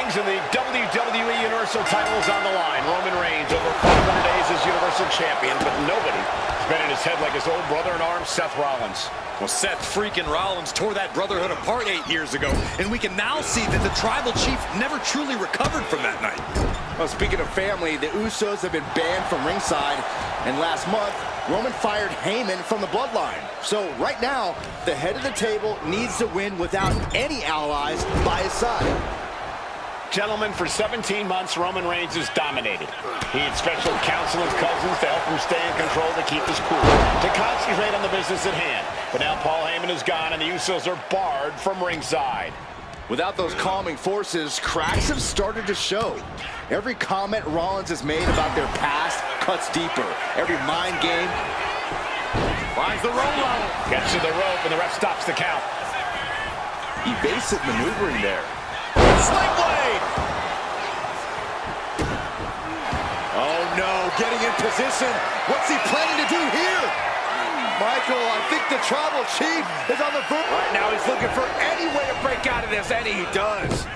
Greetings, and the WWE Universal title is on the line. Roman Reigns, over 500 days as Universal Champion, but nobody has been in his head like his old brother-in-arms, Seth Rollins. Well, Seth freaking Rollins tore that brotherhood apart 8 years ago, and we can now see that the Tribal Chief never truly recovered from that night. Well, speaking of family, the Usos have been banned from ringside, and last month, Roman fired Heyman from the bloodline. So right now, the head of the table needs to win without any allies by his side. Gentlemen, for 17 months, Roman Reigns has dominated. He had special counsel and cousins to help him stay in control, to keep his cool, to concentrate on the business at hand. But now Paul Heyman is gone, and the Usos are barred from ringside. Without those calming forces, cracks have started to show. Every comment Rollins has made about their past cuts deeper. Every mind game. Finds the roll-up. Gets to the rope, and the ref stops the count. Evasive maneuvering there. Sling blade! Oh no, getting in position. What's he planning to do here? Michael, I think the Tribal Chief is on the verge. Right now, he's looking for any way to break out of this, and he does.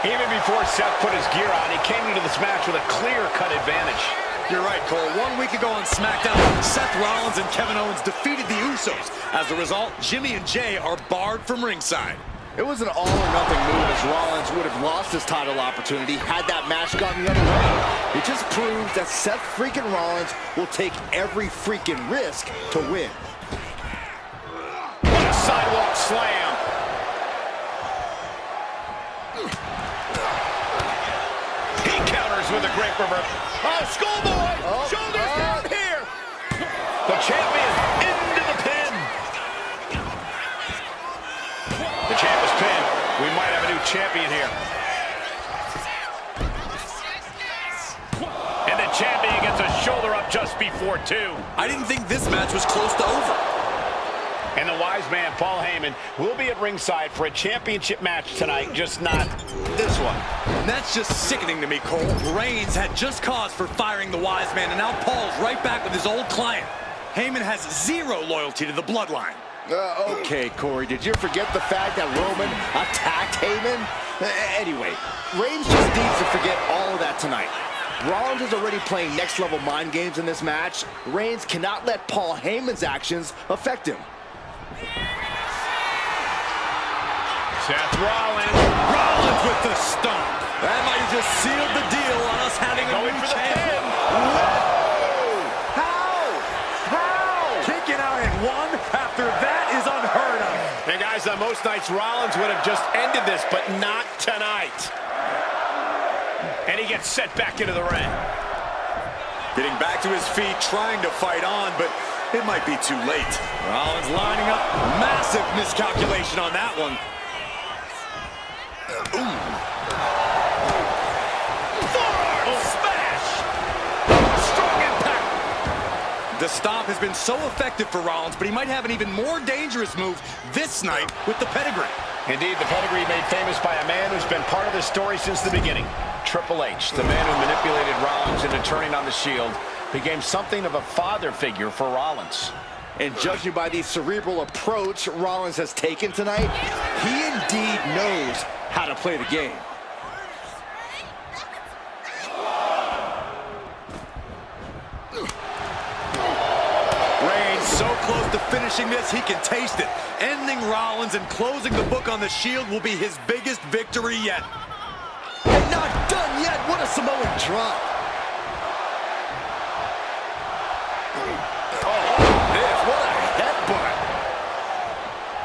Even before Seth put his gear on, he came into this match with a clear-cut advantage. You're right, Cole. 1 week ago on SmackDown, Seth Rollins and Kevin Owens defeated the Usos. As a result, Jimmy and Jay are barred from ringside. It was an all-or-nothing move, as Rollins would have lost his title opportunity had that match gone the other way. It just proves that Seth freaking Rollins will take every freaking risk to win. What a sidewalk slam! He counters with a great reverse. Oh, schoolboy! Shoulders down here! The champion into the pin! The champ is pinned. We might have a new champion here. And the champion gets a shoulder up just before 2. I didn't think this match was close to over. And the wise man, Paul Heyman, will be at ringside for a championship match tonight, just not this one. And that's just sickening to me, Cole. Reigns had just cause for firing the wise man, and now Paul's right back with his old client. Heyman has zero loyalty to the bloodline. Okay, Corey, did you forget the fact that Roman attacked Heyman? Anyway, Reigns just needs to forget all of that tonight. Rollins is already playing next-level mind games in this match. Reigns cannot let Paul Heyman's actions affect him. Seth Rollins. Rollins with the stomp. That might have just sealed the deal on us having a new champion. How? Kicking out at 1 after that is unheard of. And guys, on most nights, Rollins would have just ended this, but not tonight. And he gets set back into the ring. Getting back to his feet, trying to fight on, but it might be too late. Rollins lining up. Massive miscalculation on that one. Forearm smash! Strong impact! The stomp has been so effective for Rollins, but he might have an even more dangerous move this night with the pedigree. Indeed, the pedigree made famous by a man who's been part of this story since the beginning. Triple H, the man who manipulated Rollins into turning on the Shield, became something of a father figure for Rollins. And judging by the cerebral approach Rollins has taken tonight, he indeed knows how to play the game. Reigns so close to finishing this, he can taste it. Ending Rollins and closing the book on the Shield will be his biggest victory yet. And not done yet. What a Samoan drop.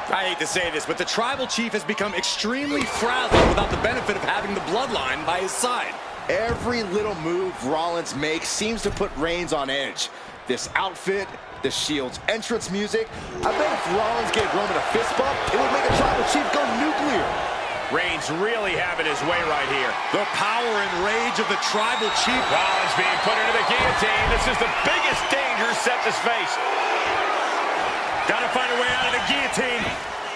I hate to say this, but the Tribal Chief has become extremely frazzled without the benefit of having the bloodline by his side. Every little move Rollins makes seems to put Reigns on edge. This outfit, the Shield's entrance music. I bet if Rollins gave Roman a fist bump, it would make a Tribal Chief go nuclear. Reigns really having his way right here. The power and rage of the Tribal Chief. Rollins being put into the guillotine. This is the biggest danger Seth has faced. Gotta find a way out of the guillotine.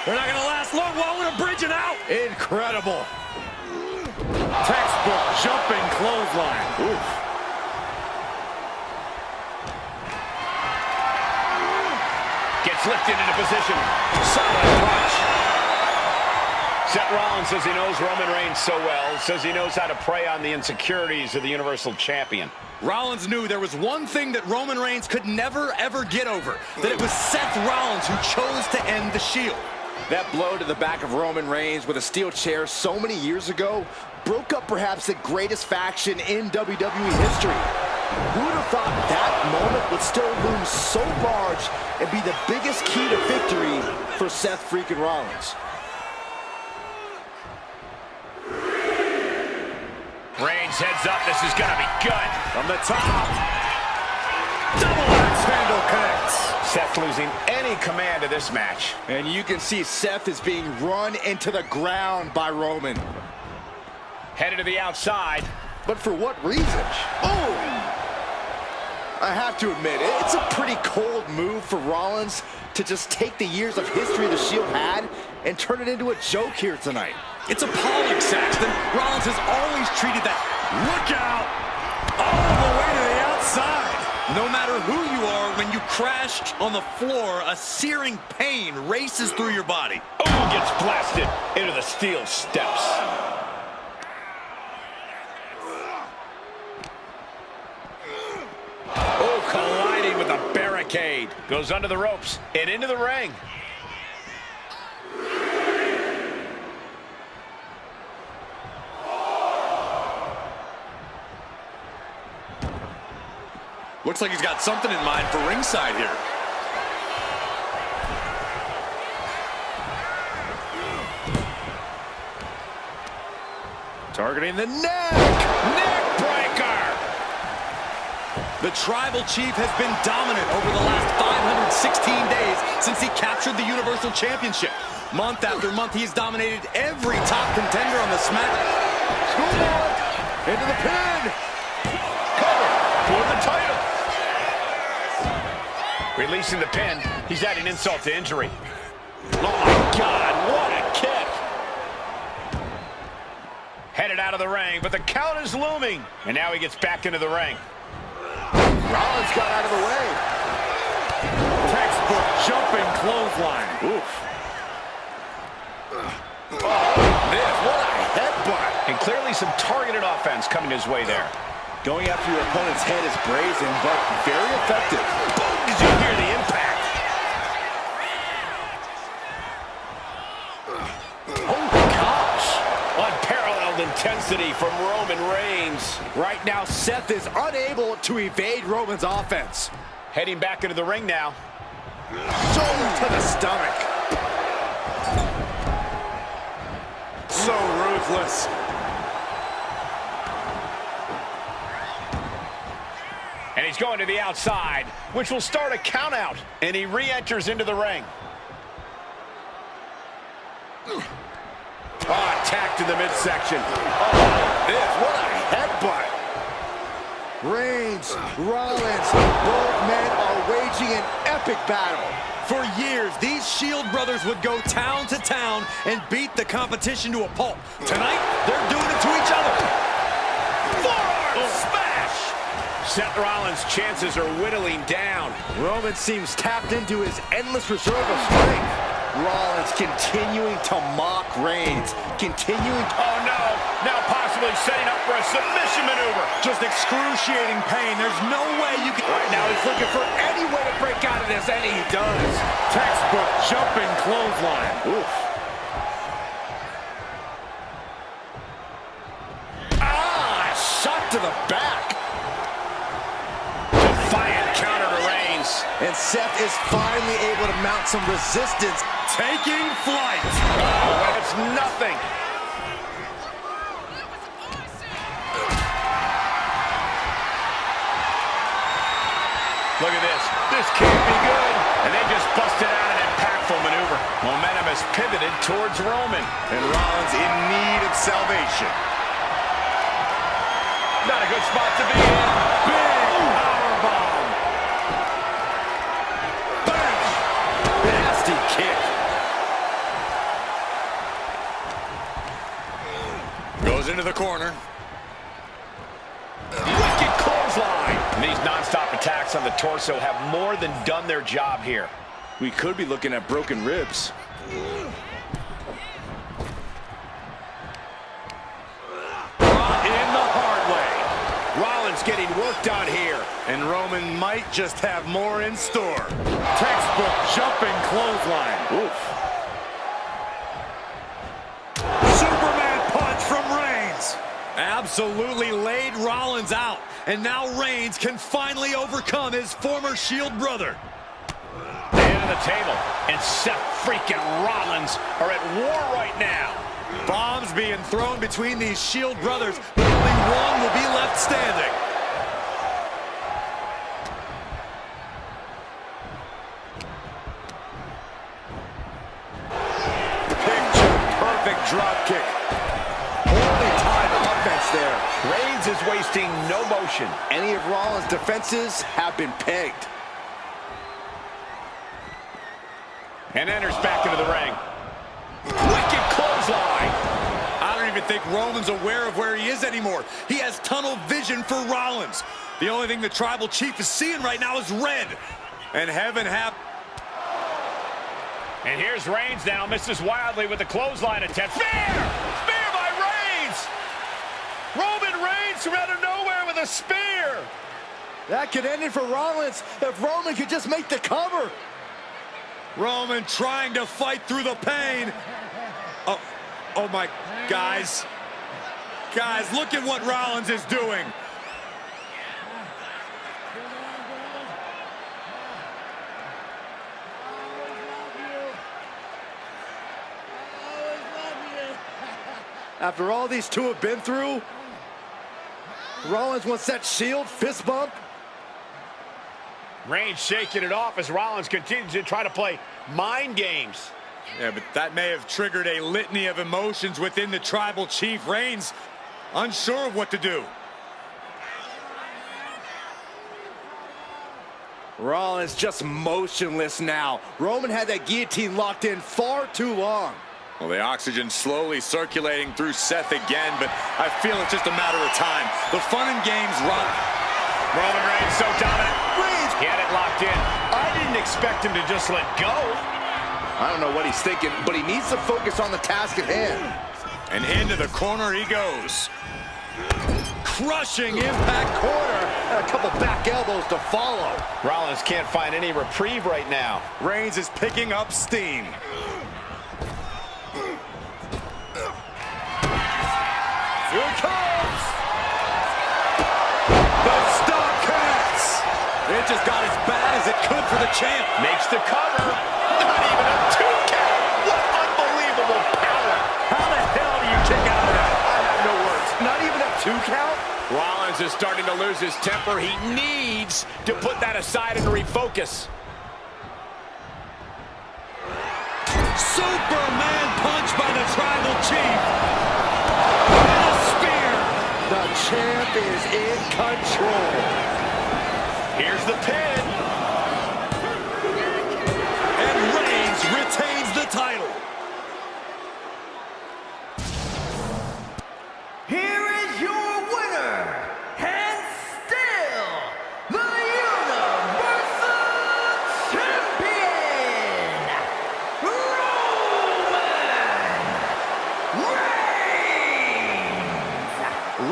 They're not gonna last long. While we're bridging out. Incredible. Textbook jumping clothesline. Oof. Gets lifted into position. Solid punch. Seth Rollins says he knows Roman Reigns so well, says he knows how to prey on the insecurities of the Universal Champion. Rollins knew there was one thing that Roman Reigns could never, ever get over, that it was Seth Rollins who chose to end the Shield. That blow to the back of Roman Reigns with a steel chair so many years ago broke up perhaps the greatest faction in WWE history. Who would have thought that moment would still loom so large and be the biggest key to victory for Seth freaking Rollins? Reigns heads up. This is going to be good. From the top. Double axe handle connects. Seth losing any command of this match. And you can see Seth is being run into the ground by Roman. Headed to the outside. But for what reason? Oh! I have to admit, it's a pretty cold move for Rollins to just take the years of history the Shield had and turn it into a joke here tonight. It's appalling, Saxton. Rollins has always treated that look out all the way to the outside. No matter who you are, when you crash on the floor, a searing pain races through your body. Oh, gets blasted into the steel steps. Oh, colliding with a barricade. Goes under the ropes and into the ring. Looks like he's got something in mind for ringside here. Targeting the neck. Neck breaker. The Tribal Chief has been dominant over the last 516 days since he captured the Universal Championship. Month after month, he's dominated every top contender on the SmackDown. Into the pin. Cover for the title. Releasing the pin. He's adding insult to injury. Oh, my God. What a kick. Headed out of the ring, but the count is looming. And now he gets back into the ring. Rollins got out of the way. Textbook jumping clothesline. Oof. Oh, what a headbutt. And clearly some targeted offense coming his way there. Going after your opponent's head is brazen, but very effective. Boom! Did you hear the impact? Oh, gosh. Unparalleled intensity from Roman Reigns. Right now, Seth is unable to evade Roman's offense. Heading back into the ring now. Shoulder to the stomach. So ruthless. And he's going to the outside, which will start a count out. And he re-enters into the ring. Oh, attacked in the midsection. Oh, what a headbutt. Reigns, Rollins, both men are waging an epic battle. For years, these Shield brothers would go town to town and beat the competition to a pulp. Tonight, they're doing it to each other. Forearm smash! Seth Rollins' chances are whittling down. Roman seems tapped into his endless reserve of strength. Rollins continuing to mock Reigns. Oh, no. Now possibly setting up for a submission maneuver. Just excruciating pain. There's no way you can... Right now he's looking for any way to break out of this, and he does. Textbook jumping clothesline. Oof. Ah, shot to the back. Defiant counter to Reigns. And Seth is finally able to mount some resistance. Taking flight. Oh, it's nothing. Look at this. This can't be good. And they just busted out an impactful maneuver. Momentum has pivoted towards Roman. And Rollins in need of salvation. Not a good spot to be in. Big powerbomb. Bang! Nasty kick. Goes into the corner. Wicked clothesline. And these non-stop attacks on the torso have more than done their job here. We could be looking at broken ribs. work done here. And Roman might just have more in store. Textbook jumping clothesline. Oof. Superman punch from Reigns. Absolutely laid Rollins out. And now Reigns can finally overcome his former Shield brother. Head of the table. And Seth freaking Rollins are at war right now. Bombs being thrown between these Shield brothers, but only one will be left standing. Picture-perfect drop kick. Holy time offense there. Reigns is wasting no motion. Any of Rollins' defenses have been pegged. And enters back into the ring. Wicked clothesline. I don't even think Roman's aware of where he is anymore. He has tunnel vision for Rollins. The only thing the Tribal Chief is seeing right now is red. And heaven hap. And here's Reigns now, misses wildly with the clothesline attempt. Spear! Spear by Reigns! Roman Reigns from out of nowhere with a spear! That could end it for Rollins if Roman could just make the cover. Roman trying to fight through the pain. Oh my, guys. Guys, look at what Rollins is doing. After all these two have been through, Rollins wants that Shield fist bump. Reigns shaking it off as Rollins continues to try to play mind games. Yeah, but that may have triggered a litany of emotions within the Tribal Chief. Reigns unsure of what to do. Rollins just motionless now. Roman had that guillotine locked in far too long. Well, the oxygen slowly circulating through Seth again, but I feel it's just a matter of time. The fun and games run. Roman Reigns so dominant. Reigns! He had it locked in. I didn't expect him to just let go. I don't know what he's thinking, but he needs to focus on the task at hand. And into the corner he goes. Crushing impact corner. And a couple back elbows to follow. Rollins can't find any reprieve right now. Reigns is picking up steam. Here it comes. The stop connects. It just got as bad as it could for the champ. Makes the cover. Not even a 2 count. What unbelievable power. How the hell do you kick out of that? I have no words. Not even a 2 count? Rollins is starting to lose his temper. He needs to put that aside and refocus. Superman punch by the Tribal Chief. And a spear. The champ is in control. Here's the pin. And Reigns retains the title. Here is your winner, and still the Universal Champion,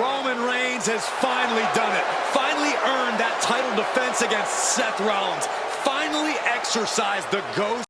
Roman Reigns has finally done it. Finally earned that title defense against Seth Rollins. Finally exercised the ghost.